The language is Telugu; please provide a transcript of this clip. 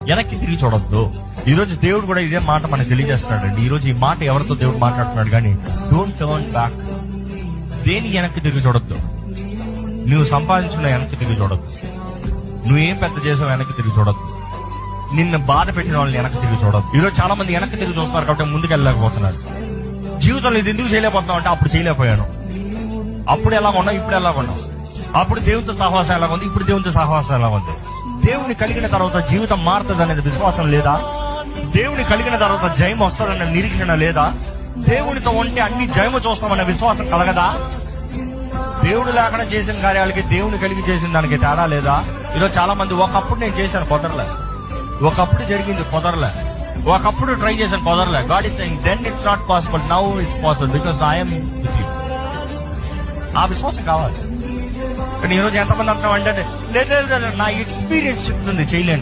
వెనక్కి తిరిగి చూడొద్దు. ఈ రోజు దేవుడు కూడా ఇదే మాట మనకు తెలియజేస్తున్నాడండి. ఈ రోజు ఈ మాట ఎవరితో దేవుడు మాట్లాడుతున్నాడు కానీ, డోంట్ టర్న్ బ్యాక్. దేని వెనక్కి తిరిగి చూడొద్దు. నువ్వు సంపాదించిన వెనక్కి తిరిగి చూడొద్దు. నువ్వేం పెద్ద చేసావు వెనక్కి తిరిగి చూడొద్దు. నిన్ను బాధ పెట్టిన వాళ్ళని వెనక్కి తిరిగి చూడొద్దు. ఈరోజు చాలా మంది వెనక్కి తిరిగి చూస్తున్నారు కాబట్టి ముందుకు వెళ్ళలేకపోతున్నారు. జీవితంలో ఇది ఎందుకు చేయలేకపోతున్నావు అంటే, అప్పుడు చేయలేకపోయాను, అప్పుడు ఎలా ఉన్నావు, ఇప్పుడు ఎలా ఉన్నావు, అప్పుడు దేవునితో సహవాసం ఎలా ఉంది, ఇప్పుడు దేవునితో సహవాసం ఎలా ఉంది. దేవుని కలిగిన తర్వాత జీవితం మారుతుంది అనేది విశ్వాసం లేదా? దేవుని కలిగిన తర్వాత జయం వస్తుందన్న నిరీక్షణ లేదా? దేవునితో ఉంటే అన్ని జయము చూస్తామన్న విశ్వాసం కలగదా? దేవుడు లేకుండా చేసిన కార్యాలకి దేవుని కలిగి చేసిన దానికి తేడా లేదా? ఈరోజు చాలా మంది ఒకప్పుడు నేను చేశాను కుదరలే, ఒకప్పుడు జరిగింది కుదరలే, ఒకప్పుడు ట్రై చేశాను కుదరలే. God is saying then it's not possible, now it's possible because I'm with you. ఆ విశ్వాసం కావాలి. కానీ ఈరోజు ఎంతమంది అంటున్నాం అంటే, లేదు నా ఎక్స్పీరియన్స్ చెప్తుంది చేయలేను.